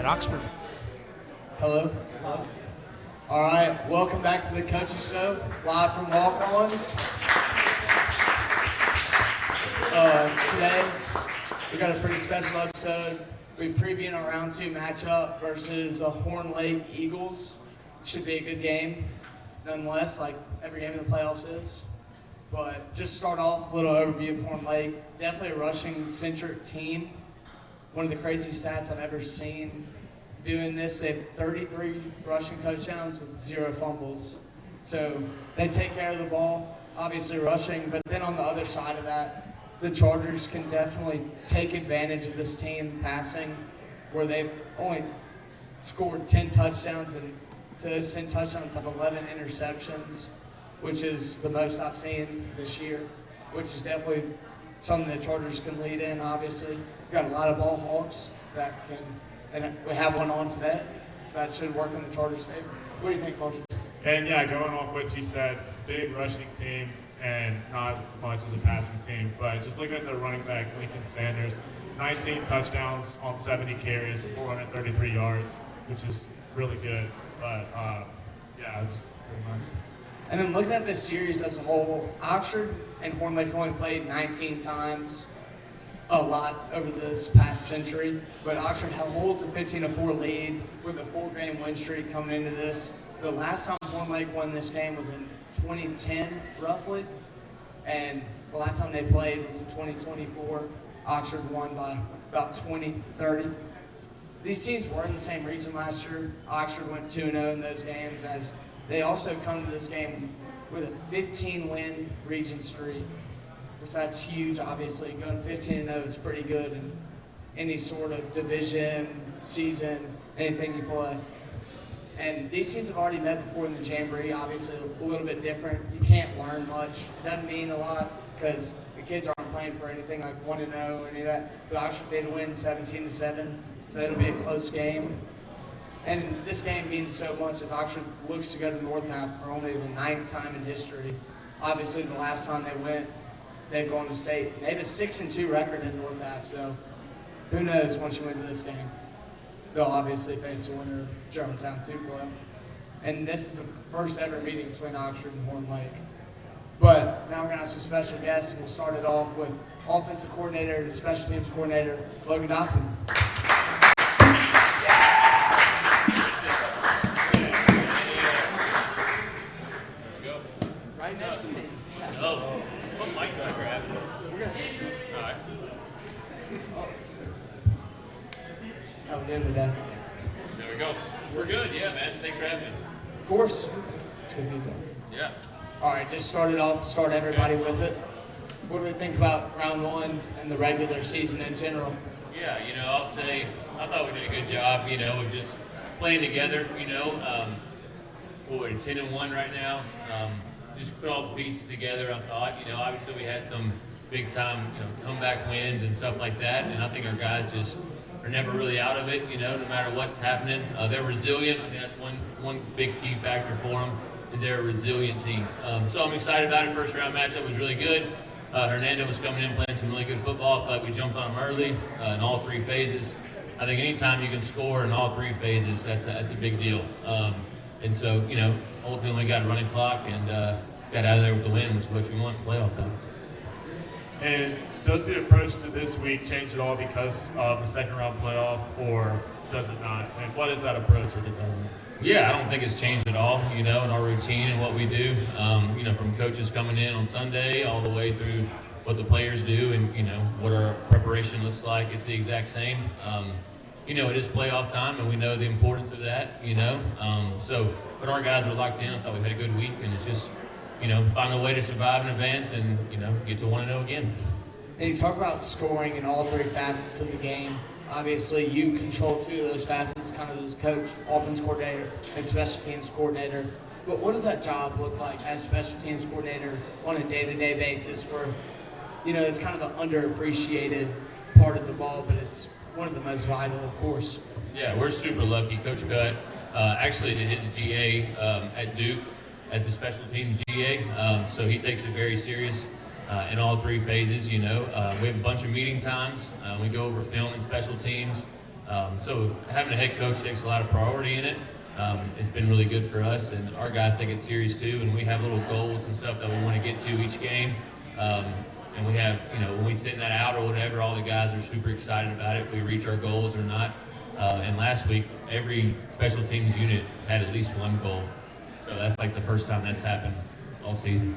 at Oxford. Hello. All right, welcome back to the Coaching Show, live from Walk-Ons. Today, we got a pretty special episode. We're previewing our round 2 matchup versus the Horn Lake Eagles. Should be a good game, nonetheless, like every game in the playoffs is. But just start off, a little overview of Horn Lake. Definitely a rushing-centric team. One of the craziest stats I've ever seen doing this. They have 33 rushing touchdowns with 0 fumbles. So they take care of the ball, obviously rushing, but then on the other side of that, the Chargers can definitely take advantage of this team passing, where they've only scored 10 touchdowns, and to those 10 touchdowns have 11 interceptions, which is the most I've seen this year, which is definitely something that Chargers can lead in, obviously. We've got a lot of ball hawks that can, and we have one on today, so that should work in the Chargers' favor. What do you think, Coach? And yeah, going off what you said, big rushing team and not much as a passing team. But just looking at the running back, Lincoln Sanders, 19 touchdowns on 70 carries for 433 yards, which is really good. But yeah, that's pretty much. And then looking at this series as a whole, Oxford and Horn Lake only played 19 times, a lot over this past century. But Oxford holds a 15-4 lead with a 4-game win streak coming into this. The last time Horn Lake won this game was in 2010, roughly. And the last time they played was in 2024. Oxford won by about 20, 30. These teams were in the same region last year. Oxford went 2-0 in those games, as they also come to this game with a 15-win region streak, which that's huge, obviously. Going 15-0 is pretty good in any sort of division, season, anything you play. And these teams have already met before in the Jamboree, obviously a little bit different. You can't learn much. It doesn't mean a lot because the kids aren't playing for anything like 1-0 or any of that. But Oxford did win 17-7, so it'll be a close game. And this game means so much as Oxford looks to go to North Half for only the 9th time in history. Obviously, the last time they went, they've gone to state. They have a 6-2 record in North Half, so who knows once you win this game. They'll obviously face the winner of Germantown 2 play. And this is the first ever meeting between Oxford and Horn Lake. But now we're going to have some special guests, and we'll start it off with offensive coordinator and special teams coordinator, Logan Dotson. Right next to me. Oh, what mic do I grab? We're going to All right. How we doing today? There we go. We're good. Yeah, man. Thanks for having me. Of course. It's good to be there. Yeah. All right, just start everybody with it. What do we think about round 1 and the regular season in general? Yeah, I'll say I thought we did a good job, of just playing together, we're 10-1 right now. Just put all the pieces together, I thought. Obviously we had some big time, comeback wins and stuff like that, and I think our guys just are never really out of it, no matter what's happening. They're resilient. I think that's one big key factor for them, is they're a resilient team. So I'm excited about it. First round matchup was really good. Hernando was coming in playing some really good football. I felt like we jumped on him early in all 3 phases. I think anytime you can score in all 3 phases, that's a big deal. And so, ultimately got a running clock and got out of there with the win, which is what you want in playoff time. And does the approach to this week change at all because of the second round playoff, or does it not? And what is that approach if it doesn't? Yeah, I don't think it's changed at all, in our routine and what we do. From coaches coming in on Sunday all the way through what the players do and, what our preparation looks like. It's the exact same. It is playoff time, and we know the importance of that, but our guys are locked in. I thought we had a good week, and it's just, find a way to survive and advance and, get to 1-0 again. And you talk about scoring in all 3 facets of the game. Obviously, you control 2 of those facets, kind of as coach, offense coordinator, and special teams coordinator. But what does that job look like as special teams coordinator on a day-to-day basis where, it's kind of an underappreciated part of the ball, but it's one of the most vital, of course. Yeah, we're super lucky. Coach Cutt actually did his GA at Duke as a special teams GA, so he takes it very serious. In all 3 phases, we have a bunch of meeting times. We go over film and special teams. So having a head coach takes a lot of priority in it. It's been really good for us, and our guys take it serious too. And we have little goals and stuff that we want to get to each game. And we have, when we send that out or whatever, all the guys are super excited about it. If we reach our goals or not. And last week, every special teams unit had at least one goal. So that's like the first time that's happened all season.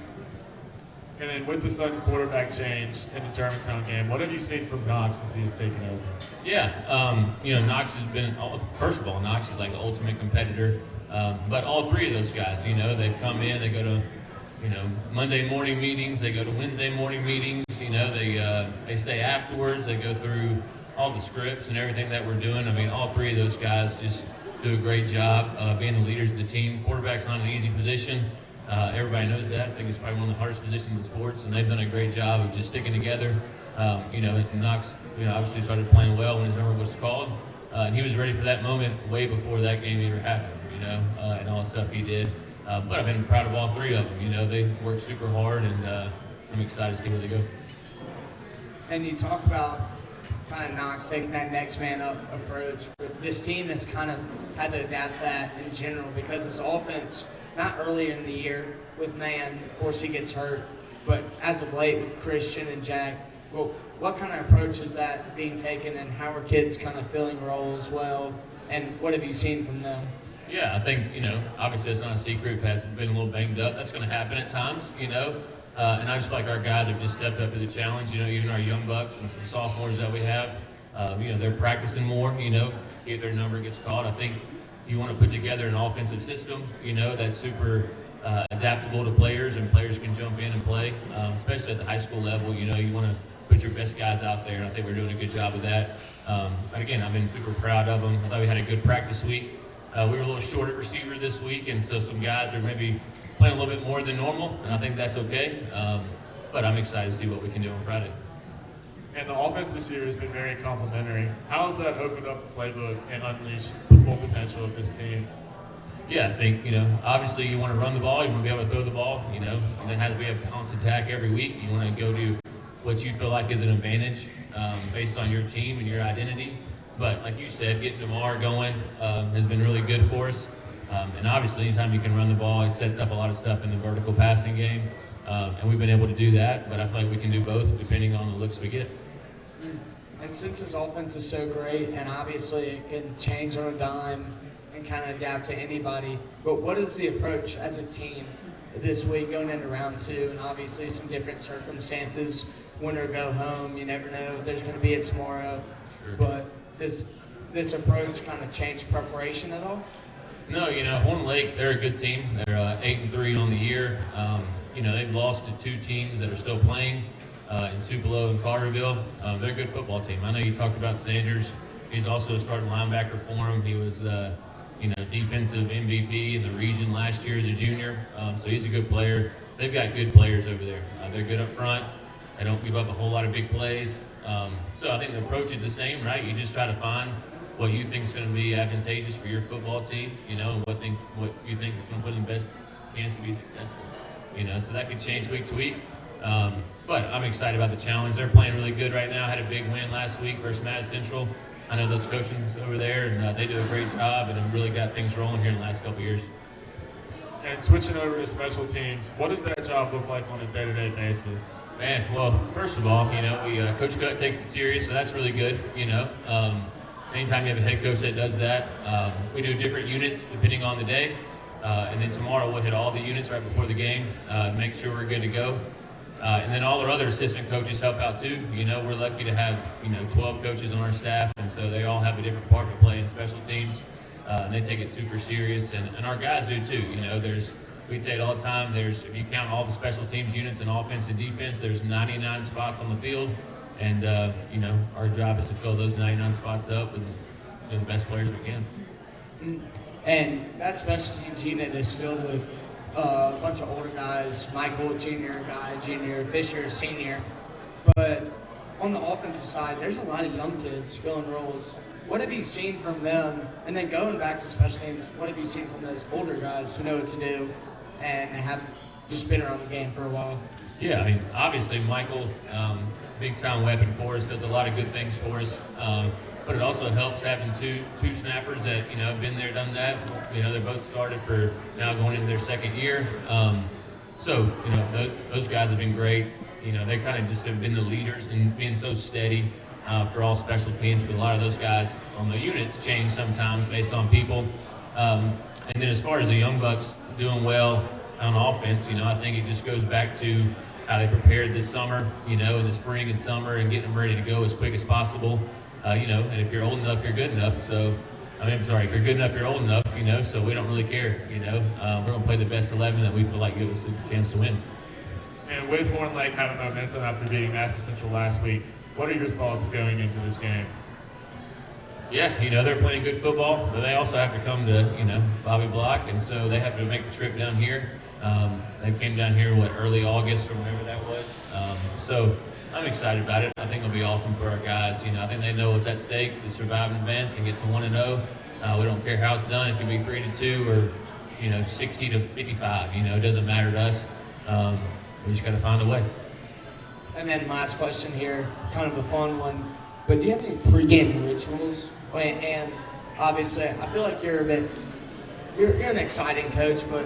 And then with the sudden quarterback change in the Germantown game, what have you seen from Knox since he has taken over? Yeah, Knox has been, first of all, Knox is like the ultimate competitor. But all three of those guys, they've come in, they go to, Monday morning meetings, they go to Wednesday morning meetings, they stay afterwards, they go through all the scripts and everything that we're doing. I mean, all three of those guys just do a great job being the leaders of the team. Quarterback's not an easy position. Everybody knows that. I think it's probably one of the hardest positions in sports, and they've done a great job of just sticking together. Knox, obviously started playing well when his number was called, and he was ready for that moment way before that game even happened, and all the stuff he did. But I've been proud of all three of them. They work super hard, and I'm excited to see where they go. And you talk about kind of Knox taking that next man up approach. But this team has kind of had to adapt that in general because this offense, not earlier in the year with Man, of course he gets hurt, but as of late with Christian and Jack, well, what kind of approach is that being taken, and how are kids kind of filling roles well, and what have you seen from them? Yeah, I think, obviously it's not a secret. Pat's been a little banged up. That's going to happen at times, and I just feel like our guys have just stepped up to the challenge, even our young bucks and some sophomores that we have, they're practicing more, if their number gets called. I think you want to put together an offensive system, that's super adaptable to players, and players can jump in and play, especially at the high school level. You want to put your best guys out there, and I think we're doing a good job of that. But again, I've been super proud of them. I thought we had a good practice week. We were a little short at receiver this week, and so some guys are maybe playing a little bit more than normal, and I think that's okay. But I'm excited to see what we can do on Friday. And the offense this year has been very complimentary. How has that opened up the playbook and unleashed the full potential of this team? Yeah, I think, obviously you want to run the ball, you want to be able to throw the ball, and then we have bounce attack every week. You want to go to what you feel like is an advantage based on your team and your identity. But like you said, getting DeMar going has been really good for us. And obviously, anytime you can run the ball, it sets up a lot of stuff in the vertical passing game. And we've been able to do that, but I feel like we can do both depending on the looks we get. And since this offense is so great, and obviously it can change on a dime and kind of adapt to anybody, but what is the approach as a team this week going into round two, and obviously some different circumstances, win or go home, you never know if there's going to be a tomorrow, Sure. But does this approach kind of change preparation at all? No, Horn Lake, they're a good team. They're 8-3 on the year. They've lost to two teams that are still playing in Tupelo and Carterville. They're a good football team. I know you talked about Sanders. He's also a starting linebacker for them. He was, defensive MVP in the region last year as a junior. So he's a good player. They've got good players over there. They're good up front. They don't give up a whole lot of big plays. So I think the approach is the same, right? You just try to find what you think is going to be advantageous for your football team, and what you think is going to put in the best chance to be successful. So that could change week to week. But I'm excited about the challenge. They're playing really good right now. Had a big win last week versus Madison Central. I know those coaches over there, and they do a great job, and have really got things rolling here in the last couple of years. And switching over to special teams, what does that job look like on a day-to-day basis? Man, well, first of all, Coach Cut takes it serious, so that's really good. Anytime you have a head coach that does that, we do different units depending on the day, and then tomorrow we'll hit all the units right before the game, make sure we're good to go. And then all our other assistant coaches help out too. We're lucky to have 12 coaches on our staff, and so they all have a different part to play in special teams. And they take it super serious, and our guys do too. We say it all the time. If you count all the special teams units in offense and defense, there's 99 spots on the field, and our job is to fill those 99 spots up with the best players we can. And that special teams unit is filled with a bunch of older guys, Michael, junior, Fisher, senior. But on the offensive side, there's a lot of young kids filling roles. What have you seen from them? And then going back to special teams, what have you seen from those older guys who know what to do and have just been around the game for a while? Yeah, obviously Michael, big time weapon for us, does a lot of good things for us. but it also helps having two snappers that have been there, done that. They're both started for now going into their second year. So those guys have been great. They kind of just have been the leaders and being so steady for all special teams. But a lot of those guys on the units change sometimes based on people. And then as far as the Young Bucks doing well on offense, I think it just goes back to how they prepared this summer, in the spring and summer, and getting them ready to go as quick as possible. And if you're old enough, you're good enough. So, if you're good enough, you're old enough, so we don't really care, We're going to play the best 11 that we feel like gives us a chance to win. And with Horn Lake having momentum after beating Madison Central last week, what are your thoughts going into this game? Yeah, they're playing good football, but they also have to come to, Bobby Block, and so they have to make the trip down here. They came down here, early August or whatever that was. So I'm excited about it. I think it'll be awesome for our guys. I think they know what's at stake to survive and advance and get to 1-0. We don't care how it's done. It can be 3-2 or, 60-55. It doesn't matter to us. We just got to find a way. And then last question here, kind of a fun one. But do you have any pregame rituals? And obviously, I feel like you're an exciting coach, but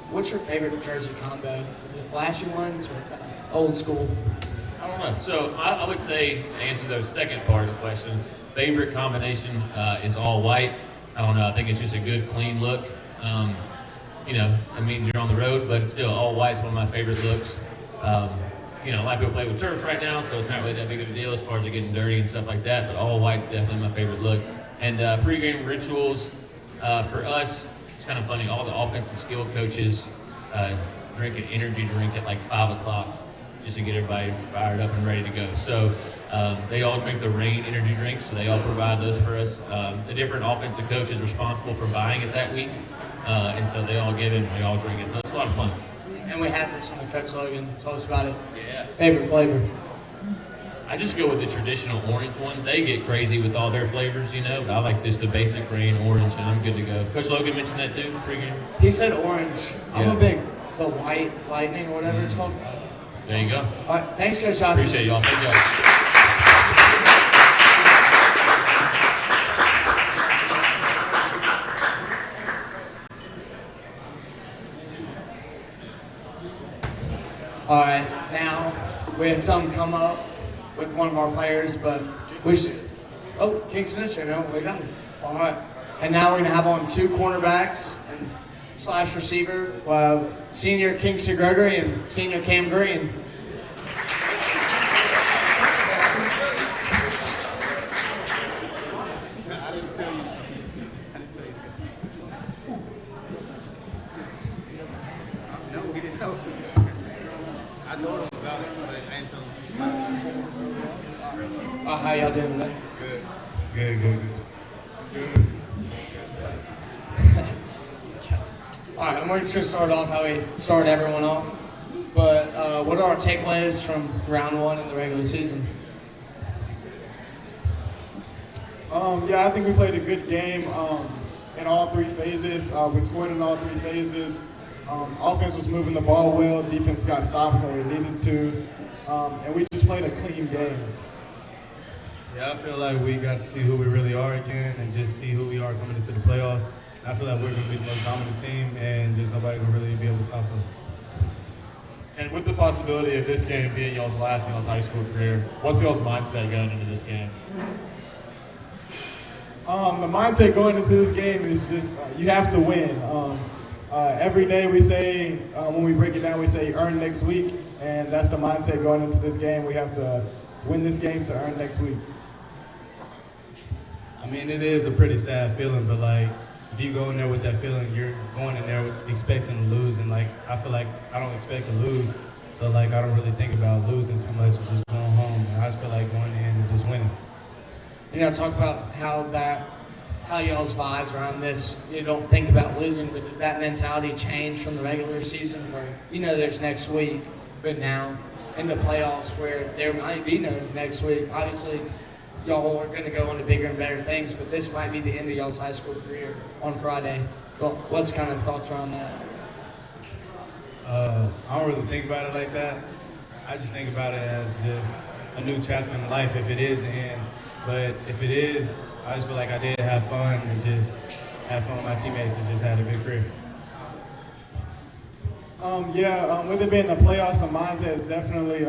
what's your favorite jersey combo? Is it flashy ones or old school? I don't know. So I would say, to answer the second part of the question, favorite combination is all white. I don't know. I think it's just a good, clean look. That means you're on the road, but still, all white's one of my favorite looks. A lot of people play with turf right now, so it's not really that big of a deal as far as it getting dirty and stuff like that, but all white's definitely my favorite look. And pregame rituals, for us, it's kind of funny, all the offensive skill coaches drink an energy drink at like 5 o'clock just to get everybody fired up and ready to go. So they all drink the Reign energy drinks, so they all provide those for us. The different offensive coaches responsible for buying it that week, and so they all get it and they all drink it, so it's a lot of fun. And we had this one, Coach Logan told us about it. Yeah. Favorite flavor? I just go with the traditional orange one. They get crazy with all their flavors, but I like just the basic Reign orange, and I'm good to go. Coach Logan mentioned that too, pregame. He said orange. I'm Yeah. a big, the white lightning or whatever it's called. There you go. All right, thanks, Coach Johnson. Appreciate y'all. Thank y'all. All right, now we had something come up with one of our players, but we should. Oh, Kingston is here. No, we got him. All right, and now we're gonna have on 2 cornerbacks and slash receiver, senior Kingston Gregory and senior Cam Green. How y'all doing today? Good. All right, and we're just gonna start off how we start everyone off. But what are our takeaways from round 1 in the regular season? I think we played a good game in all 3 phases. We scored in all 3 phases. Offense was moving the ball well. Defense got stopped, so we needed to. And we just played a clean game. Yeah, I feel like we got to see who we really are again and just see who we are coming into the playoffs. I feel like we're going to be the most dominant team and there's nobody going to really be able to stop us. And with the possibility of this game being y'all's last in y'all's high school career, what's y'all's mindset going into this game? The mindset going into this game is just you have to win. Every day we say, when we break it down, we say earn next week, and that's the mindset going into this game. We have to win this game to earn next week. I mean, it is a pretty sad feeling, but like, if you go in there with that feeling, you're going in there expecting to lose, and like, I feel like I don't expect to lose, so like, I don't really think about losing too much and just going home. And I just feel like going in and just winning. Talk about how y'all's vibes around this. You don't think about losing, but did that mentality change from the regular season where, there's next week, but now in the playoffs where there might be no next week? Obviously, y'all are going to go on to bigger and better things, but this might be the end of y'all's high school career on Friday. Well, what's kind of thoughts around that? I don't really think about it like that. I just think about it as just a new chapter in life if it is the end. But if it is, I just feel like I did have fun and just have fun with my teammates and just had a good career. With it being the playoffs, the mindset is definitely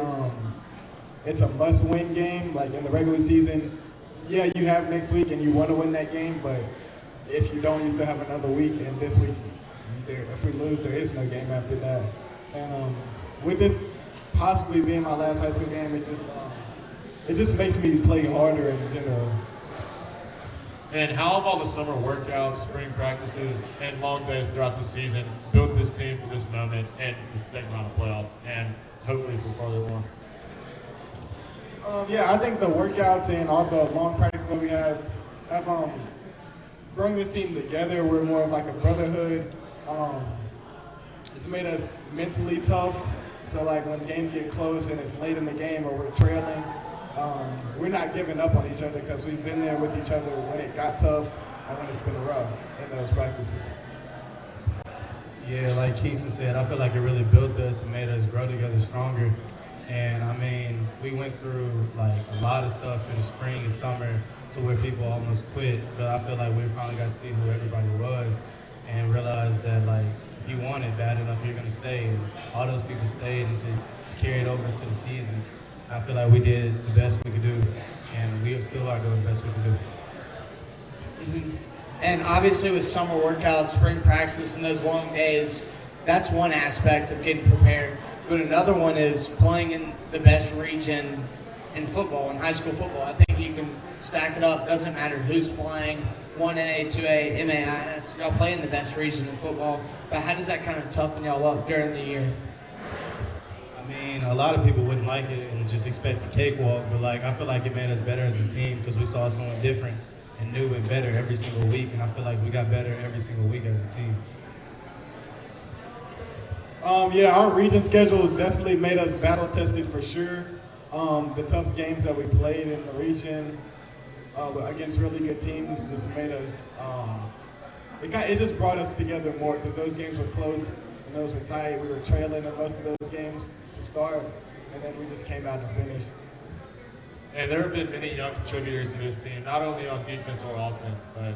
it's a must-win game. Like in the regular season, yeah, you have next week and you want to win that game, but if you don't, you still have another week. And this week, if we lose, there is no game after that. And with this possibly being my last high school game, it just makes me play harder in general. And how have all the summer workouts, spring practices, and long days throughout the season built this team for this moment and the second round of playoffs, and hopefully for furthermore? I think the workouts and all the long practices that we have brought this team together. We're more of like a brotherhood. It's made us mentally tough. So like when games get close and it's late in the game or we're trailing, we're not giving up on each other because we've been there with each other when it got tough and when it's been rough in those practices. Yeah, like Keeson said, I feel like it really built us and made us grow together stronger. And I mean, we went through like a lot of stuff in the spring and summer to where people almost quit. But I feel like we finally got to see who everybody was and realized that like if you want it bad enough, you're gonna stay. And all those people stayed and just carried over into the season. I feel like we did the best we could do, and we still are doing the best we can do. Mm-hmm. And obviously with summer workouts, spring practice, and those long days, that's one aspect of getting prepared. But another one is playing in the best region in football, in high school football. I think you can stack it up. Doesn't matter who's playing, 1A, 2A, MAIS. Y'all play in the best region in football. But how does that kind of toughen y'all up during the year? I mean, a lot of people wouldn't like it and just expect a cakewalk, but like I feel like it made us better as a team because we saw someone different and new and better every single week, and I feel like we got better every single week as a team. Our region schedule definitely made us battle tested for sure. The toughest games that we played in the region against really good teams just made us. It just brought us together more because those games were close and those were tight. We were trailing in most of those games to start, and then we just came out and finished. And there have been many young contributors to this team, not only on defense or offense, but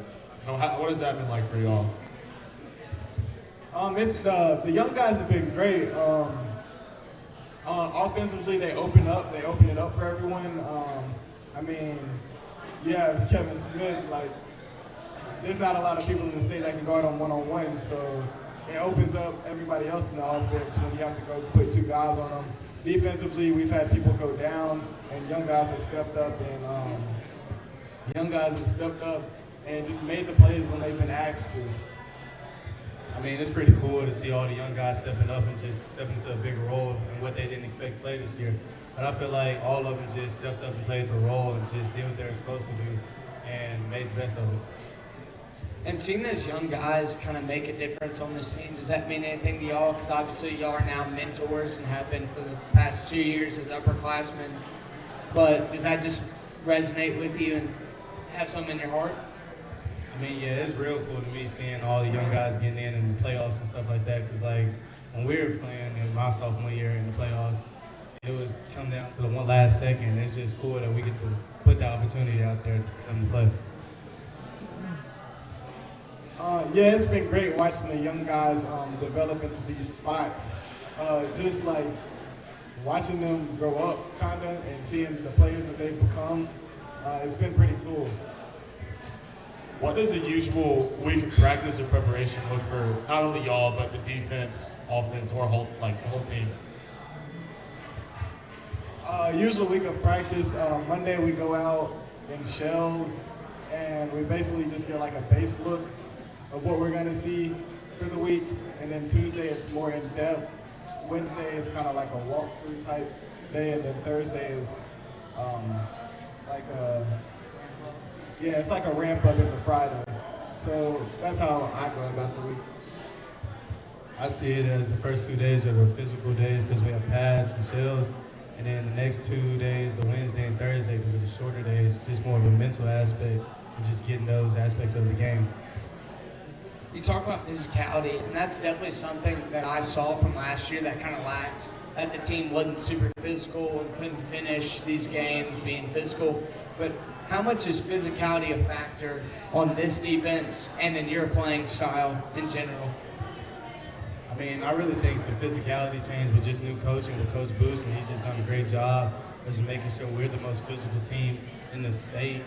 what has that been like for y'all? The young guys have been great. Offensively, they open it up for everyone. Kevin Smith, like, there's not a lot of people in the state that can guard on one-on-one, so it opens up everybody else in the offense when you have to go put two guys on them. Defensively, we've had people go down, and young guys have stepped up, and just made the plays when they've been asked to. I mean, it's pretty cool to see all the young guys stepping up and just stepping into a bigger role and what they didn't expect to play this year. But I feel like all of them just stepped up and played the role and just did what they were supposed to do and made the best of it. And seeing those young guys kind of make a difference on this team, does that mean anything to y'all? Because obviously y'all are now mentors and have been for the past 2 years as upperclassmen. But does that just resonate with you and have something in your heart? I mean, yeah, it's real cool to me seeing all the young guys getting in the playoffs and stuff like that. Because, like, when we were playing in my sophomore year in the playoffs, it was come down to the one last second. It's just cool that we get to put the opportunity out there for them to play. It's been great watching the young guys develop into these spots. Just like watching them grow up, kind of, and seeing the players that they've become. It's been pretty cool. What does a usual week of practice or preparation look for not only y'all, but the defense, offense, or the whole team? Usual week of practice, Monday we go out in shells, and we basically just get like a base look of what we're gonna see for the week, and then Tuesday it's more in depth. Wednesday is kind of like a walkthrough type day, and then Thursday is it's like a ramp up into Friday. So that's how I go about the week. I see it as the first 2 days are the physical days because we have pads and shells. And then the next 2 days, the Wednesday and Thursday, because of the shorter days, just more of a mental aspect and just getting those aspects of the game. You talk about physicality, and that's definitely something that I saw from last year that kind of lacked. That the team wasn't super physical and couldn't finish these games being physical. But how much is physicality a factor on this defense and in your playing style in general? I mean, I really think the physicality changed with just new coaching with Coach Boost, and he's just done a great job of just making sure we're the most physical team in the state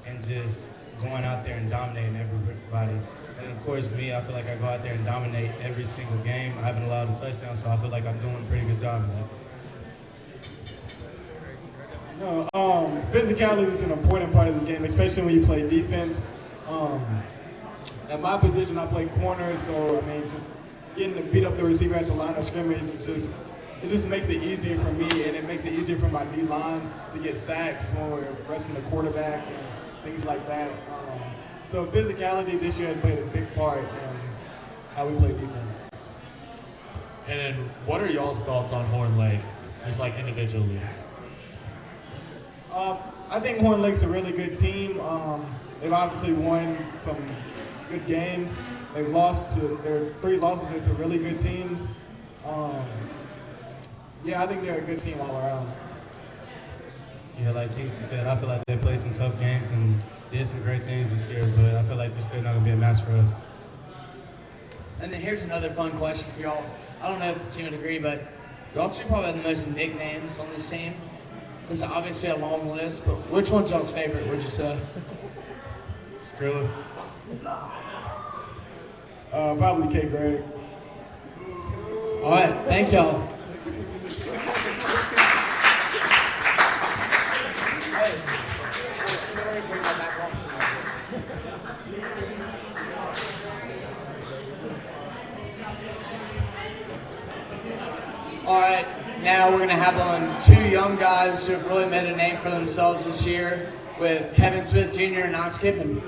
and just going out there and dominating everybody. And of course, me, I feel like I go out there and dominate every single game. I haven't allowed a touchdown, so I feel like I'm doing a pretty good job of that. No, physicality is an important part of this game, especially when you play defense. At my position, I play corner, so I mean, just getting to beat up the receiver at the line of scrimmage it just makes it easier for me, and it makes it easier for my D line to get sacks when we're rushing the quarterback and things like that. So physicality this year has played a big part in how we play defense. And then, what are y'all's thoughts on Horn Lake, just like individually? I think Horn Lake's a really good team. They've obviously won some good games. They've lost to their 3 losses to really good teams. Yeah, I think they're a good team all around. Yeah, like Casey said, I feel like they played some tough games and did some great things this year, but I feel like they're still not going to be a match for us. And then here's another fun question for y'all. I don't know if the team would agree, but y'all two probably have the most nicknames on this team. It's obviously a long list, but which one's y'all's favorite, would you say? Skrilla. Probably K. Greg. All right, thank y'all. All right, now we're going to have on 2 young guys who have really made a name for themselves this year with Kevin Smith Jr. and Knox Kiffin.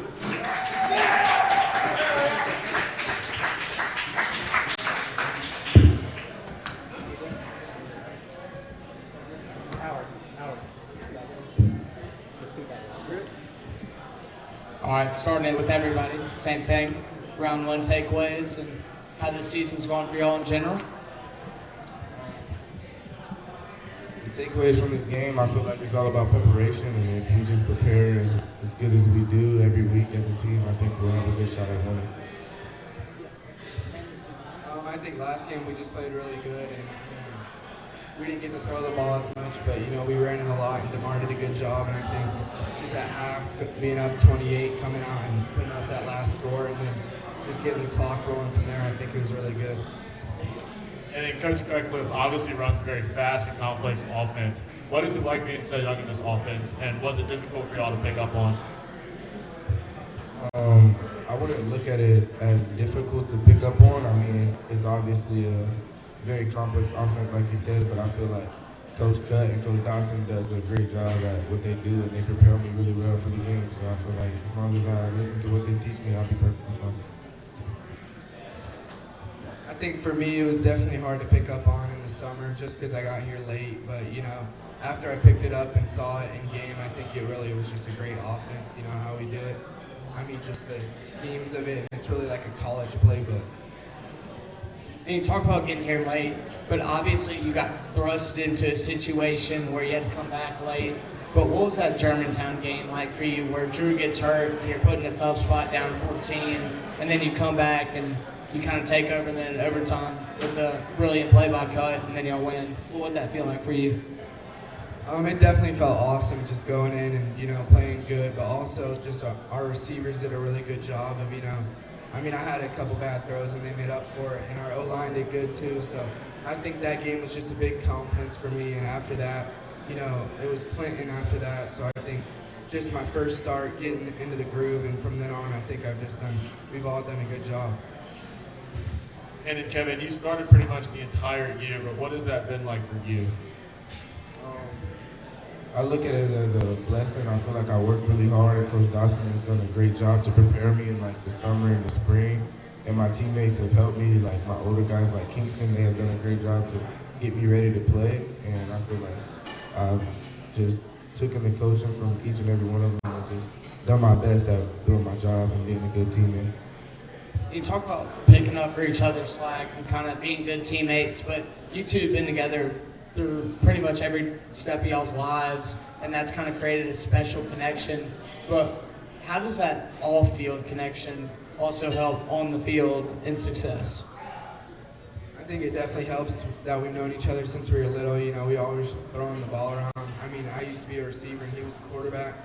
All right, starting it with everybody. Same thing. Round 1 takeaways and how this season's gone for y'all in general. The takeaways from this game, I feel like it's all about preparation, and if we just prepare as good as we do every week as a team, I think we'll have a good shot at winning. I think last game we just played really good, and we didn't get to throw the ball as much, but we ran it a lot, and DeMar did a good job, and I think just at half, being up 28, coming out and putting up that last score, and then just getting the clock rolling from there, I think it was really good. And then Coach Cutcliffe obviously runs a very fast and complex offense. What is it like being so young in this offense, and was it difficult for y'all to pick up on? I wouldn't look at it as difficult to pick up on. I mean, it's obviously a very complex offense, like you said, but I feel like Coach Cut and Coach Dawson does a great job at what they do, and they prepare me really well for the game. So I feel like as long as I listen to what they teach me, I'll be perfectly fine. I think for me, it was definitely hard to pick up on in the summer just because I got here late, but after I picked it up and saw it in game, I think it really was just a great offense, how we do it. I mean, just the schemes of it, it's really like a college playbook. And you talk about getting here late, but obviously you got thrust into a situation where you had to come back late. But what was that Germantown game like for you, where Drew gets hurt and you're put in a tough spot down 14, and then you come back and you kind of take over, and then in overtime with the brilliant play by Cut, and then y'all win? What would that feel like for you? It definitely felt awesome just going in and, playing good, but also just our receivers did a really good job of, I had a couple bad throws and they made up for it, and our O-line did good too, so I think that game was just a big confidence for me, and after that, it was Clinton after that, so I think just my first start getting into the groove, and from then on, I think we've all done a good job. And then Kevin, you started pretty much the entire year, but what has that been like for you? I look at it as a blessing. I feel like I worked really hard. Coach Dawson has done a great job to prepare me in the summer and the spring. And my teammates have helped me, my older guys like Kingston, they have done a great job to get me ready to play. And I feel like I've just taken the coaching from each and every one of them and just done my best at doing my job and being a good teammate. You talk about picking up for each other's slack and kind of being good teammates, but you two have been together through pretty much every step of y'all's lives. and that's kind of created a special connection. But how does that all-field connection also help on the field in success? I think it definitely helps that we've known each other since we were little. You know, we always throwing the ball around. I mean, I used to be a receiver and he was a quarterback.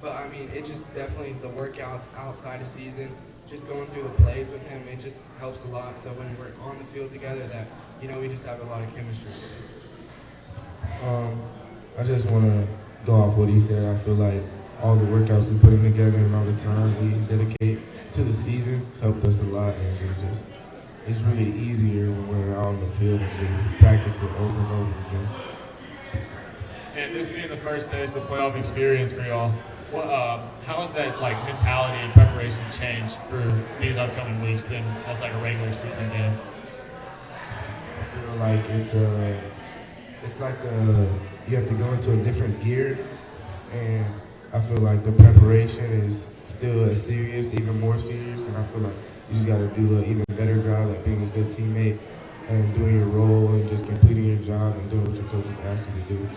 But I mean, it just definitely, the workouts outside of season, just going through the plays with him, it just helps a lot. So when we're on the field together, that, you know, we just have a lot of chemistry. I just want to go off what he said. I feel like all the workouts we put in together and all the time we dedicate to the season helped us a lot, and it's really easier when we're out on the field and we practice it over and over again. And this being the first taste of playoff experience for y'all, how has that mentality and preparation changed for these upcoming weeks than as a regular season game? I feel like you have to go into a different gear, and I feel like the preparation is still as serious, even more serious, and I feel like you just got to do an even better job at being a good teammate and doing your role and just completing your job and doing what your coaches ask you to do.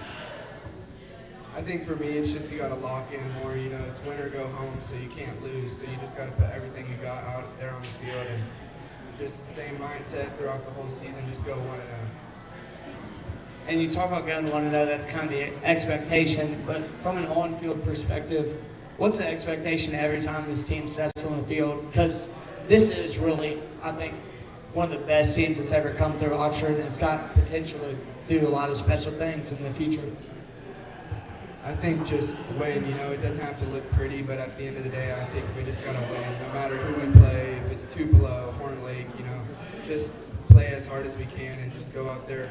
I think for me, it's just you got to lock in more. You know, it's win or go home, so you can't lose. So you just got to put everything you got out there on the field, and just the same mindset throughout the whole season. Just go 1-0. And you talk about going 1-0, that's kind of the expectation. But from an on-field perspective, what's the expectation every time this team steps on the field? Because this is really, I think, one of the best teams that's ever come through Oxford, and it's got potential to do a lot of special things in the future. I think just win, you know, it doesn't have to look pretty, but at the end of the day, I think we just got to win. No matter who we play, if it's Tupelo, Horn Lake, you know, just play as hard as we can and just go out there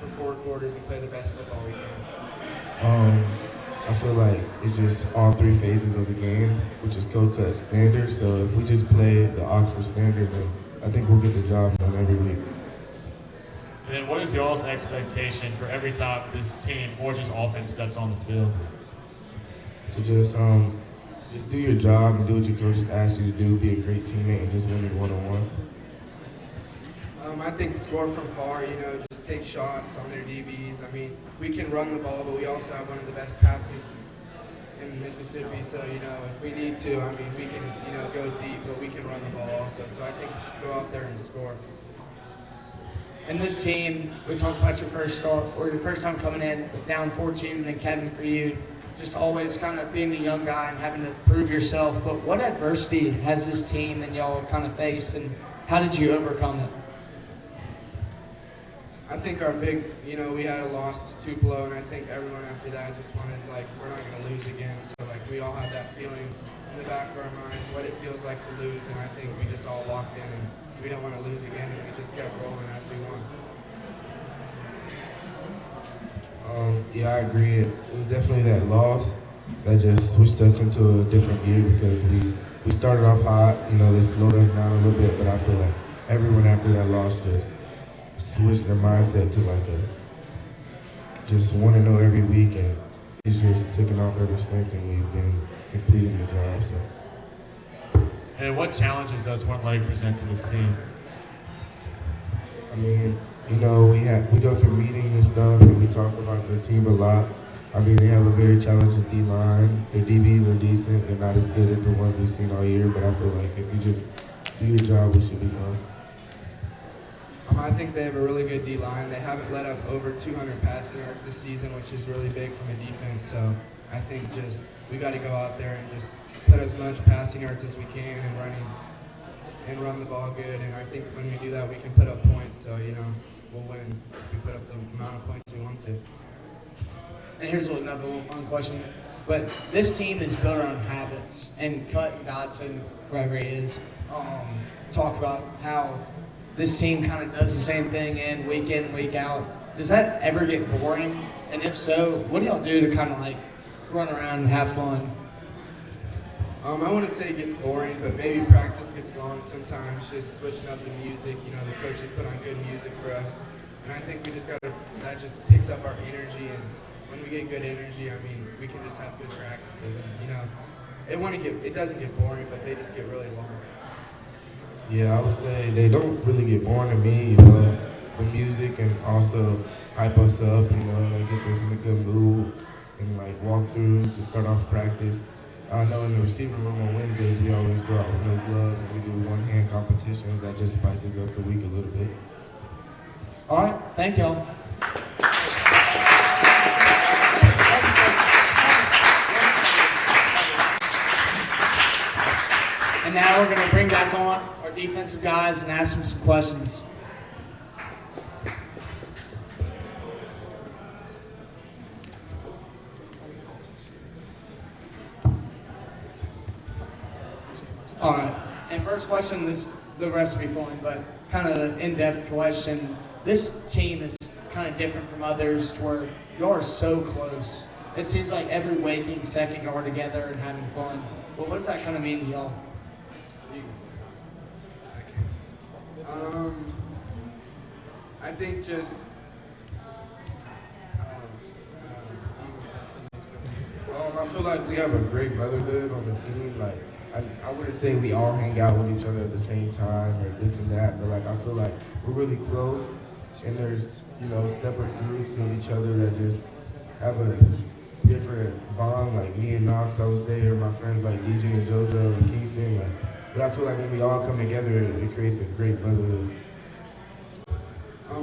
for 4 quarters and play the best football we can. I feel like it's just all 3 phases of the game, which is cold cut standard. So if we just play the Oxford standard, then I think we'll get the job done every week. And then what is y'all's expectation for every time this team or just offense steps on the field? So just do your job and do what your coaches ask you to do, be a great teammate, and just win your one-on-one. I think score from far, you know, just take shots on their DBs. I mean, we can run the ball, but we also have one of the best passing in Mississippi. So, you know, if we need to, I mean, we can, you know, go deep, but we can run the ball also. So I think just go out there and score. And this team, we talked about your first start, or your first time coming in down 14, and then Kevin, for you, just always kind of being a young guy and having to prove yourself. But what adversity has this team and y'all kind of faced, and how did you overcome it? I think our big, you know, we had a loss to Tupelo, and I think everyone after that just wanted, we're not going to lose again. So, we all had that feeling in the back of our minds, what it feels like to lose, and I think we just all locked in, and we don't want to lose again, and we just kept rolling as we won. Yeah, I agree. It was definitely that loss that just switched us into a different gear because we started off hot. You know, they slowed us down a little bit, but I feel like everyone after that loss just switched their mindset to just want to know every week, and it's just taken off ever since, and we've been completing the job. So. And what challenges does Horn Lake present to this team? I mean, you know, we go through meetings and stuff, and we talk about their team a lot. I mean, they have a very challenging D-line. Their DBs are decent. They're not as good as the ones we've seen all year, but I feel like if you just do your job, we should be fine. I think they have a really good D-line. They haven't let up over 200 passing yards this season, which is really big from a defense. So I think we got to go out there and just put as much passing yards as we can and run the ball good. And I think when we do that, we can put up points. So, you know, we'll win if we put up the amount of points we want to. And here's another little fun question. But this team is built around habits. And Cut and Dodson, whoever he is, talk about how this team kind of does the same thing week in, week out. Does that ever get boring? And if so, what do y'all do to kind of run around and have fun? I wouldn't say it gets boring, but maybe practice gets long sometimes, just switching up the music. You know, the coaches put on good music for us. And I think we just that just picks up our energy. And when we get good energy, I mean, we can just have good practices. And, you know, it doesn't get boring, but they just get really long. Yeah, I would say they don't really get boring to me, you know. The music and also hype us up, you know, it gets us in a good mood. and like walkthroughs to start off practice. I know in the receiver room on Wednesdays we always go out with no gloves and we do one-hand competitions. That just spices up the week a little bit. All right, thank y'all. And now we're going to bring back on our defensive guys and ask them some questions. All right. And first question, the rest will be fun, but kind of an in-depth question. This team is kind of different from others to where y'all are so close. It seems like every waking second y'all are together and having fun. Well, what does that kind of mean to y'all? I think just I feel like we have a great brotherhood on the team. Like, I wouldn't say we all hang out with each other at the same time or this and that, but like I feel like we're really close, and there's separate groups of each other that just have a different bond. Like me and Knox, I would say, or my friends like DJ and JoJo and Kingston. Like, but I feel like when we all come together, it creates a great brotherhood.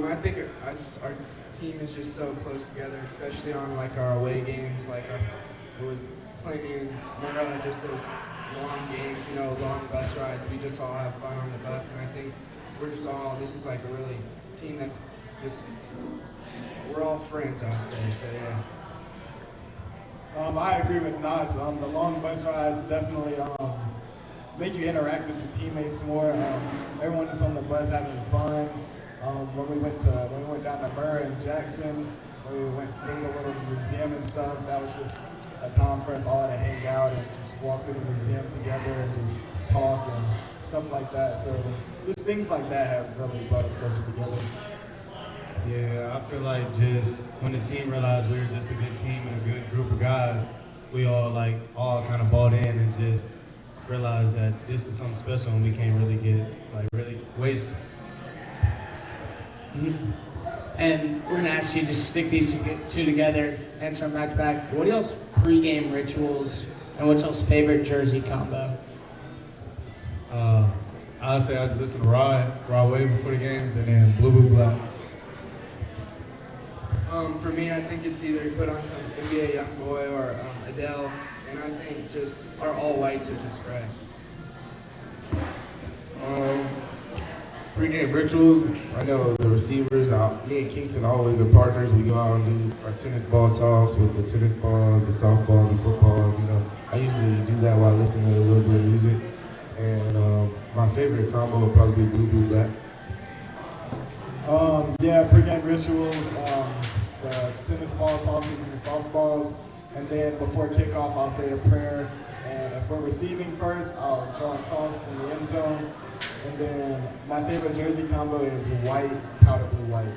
I think our team is just so close together, especially on like our away games. Like it was playing just those long games, long bus rides. We just all have fun on the bus, and I think this is like a really team that's just, we're all friends, I would say. So yeah. I agree with Knox. The long bus rides definitely make you interact with your teammates more. Everyone that's on the bus having fun. When we went down to Burr and Jackson, when we went through the little museum and stuff, that was just a time for us all to hang out and just walk through the museum together and just talk and stuff like that. So just things like that have really brought us closer together. Yeah, I feel like just when the team realized we were just a good team and a good group of guys, we all kind of bought in and just realized that this is something special and we can't really waste it. Mm-hmm. And we're going to ask you to stick these two together, answer them back to back. What are y'all's pregame rituals and what's y'all's favorite jersey combo? I'd say I just listen to Rod Wave before the games, and then Blue Black. For me, I think it's either put on some NBA Youngboy or Adele, and I think just our all whites are just fresh. Pre-game rituals, I know the receivers, me and Kingston always are partners. We go out and do our tennis ball toss with the tennis ball, the softball, the footballs. I usually do that while listening to a little bit of music. And my favorite combo would probably be Blue Black. Yeah, pregame rituals, the tennis ball tosses and the softballs. And then before kickoff, I'll say a prayer. And if we're receiving first, I'll draw a cross in the end zone. And then my favorite jersey combo is white, powder blue white.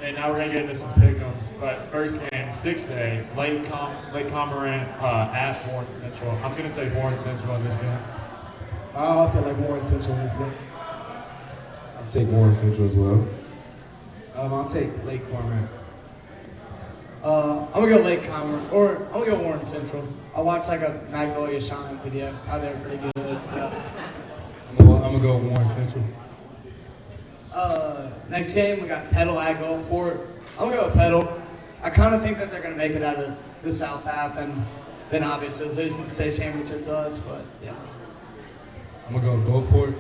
And now we're going to get into some pick'ems. But first game, 6A, Lake Cormorant at Warren Central. I'm going to take Warren Central in this game. I also like Warren Central in this game. I'll take Warren Central as well. I'll take Lake Cormorant. I'm going to go Lake Cormorant, or I'm going to go Warren Central. I watched like a Magnolia Shine video. They're pretty good, so. I'm gonna go with Warren Central. Next game, we got Petal at Gulfport. I'm going to go with Petal. I kind of think that they're going to make it out of the South half and then obviously lose the state championship to us, but yeah. I'm gonna go Gulfport.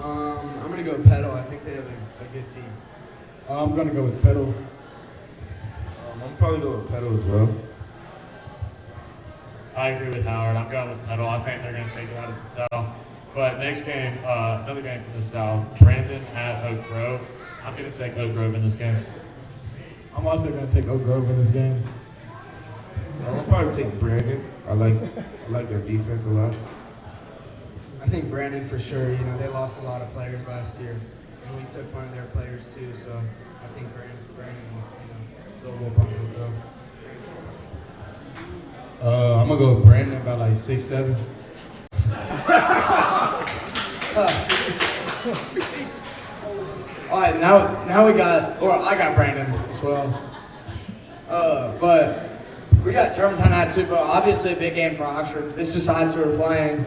I'm going to go Petal. I think they have a good team. I'm going to go with Petal. I'm probably go with Petal as well. I agree with Howard. I'm going with Petal. I think they're going to take it out of the South. But next game, another game from the South, Brandon at Oak Grove. I'm going to take Oak Grove in this game. I'm also going to take Oak Grove in this game. I'll probably take Brandon. I like their defense a lot. I think Brandon for sure. They lost a lot of players last year, and we took one of their players too. So I think Brandon will whoop on Oak Grove. I'm gonna go with Brandon by like 6'7". All right, now I got Brandon as well. But we got Germantown at too, but obviously a big game for Oxford. This decides who we're playing.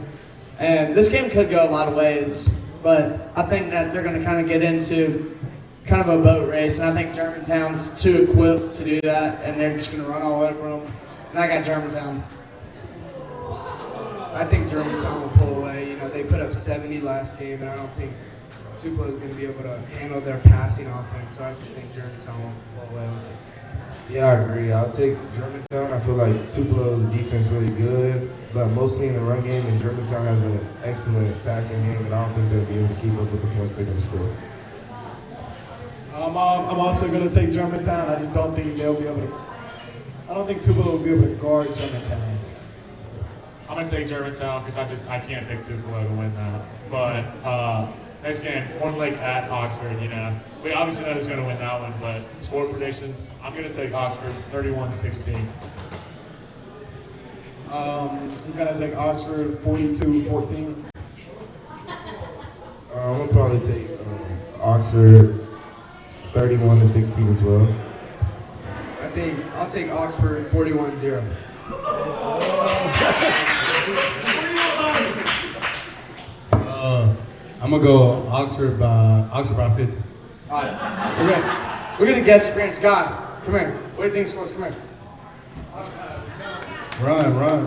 And this game could go a lot of ways, but I think that they're going to kind of get into kind of a boat race, and I think Germantown's too equipped to do that, and they're just going to run all over them. And I got Germantown. I think Germantown will pull away. You know, they put up 70 last game, and I don't think Tupelo is going to be able to handle their passing offense. So I just think Germantown will pull away with it. Yeah, I agree. I'll take Germantown. I feel like Tupelo's defense really good, but mostly in the run game, and Germantown has an excellent passing game, and I don't think they'll be able to keep up with the points they're going to score. I'm also going to take Germantown. I just don't think they'll be able to. I don't think Tupelo will be able to guard Germantown. I'm gonna take Germantown because I can't pick Tupelo to win that. But next game, Horn Lake at Oxford. You know, we obviously know who's gonna win that one. But score predictions, I'm gonna take Oxford 31-16. I'm going to take Oxford 42-14. I'm going to probably take Oxford 31-16 as well. I think I'll take Oxford 41-0. I'm gonna go Oxford by 50. All right, we're gonna guess screen. Scott, come here. What do you think the scores? Come here. Run.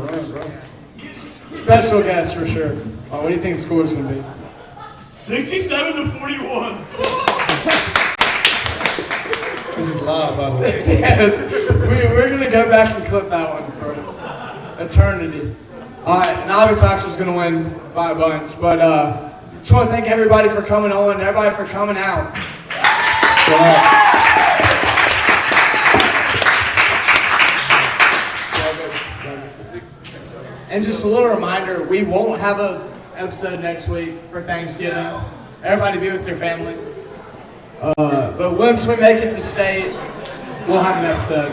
Special guess for sure. What do you think the score is gonna be? 67-41. This is live, by the way. Yes, we're gonna go back and clip that one for eternity. All right, and obviously Oxford's gonna win by a bunch, but just want to thank everybody for coming on and everybody for coming out. And just a little reminder, we won't have an episode next week for Thanksgiving. Everybody be with their family. But once we make it to state, we'll have an episode.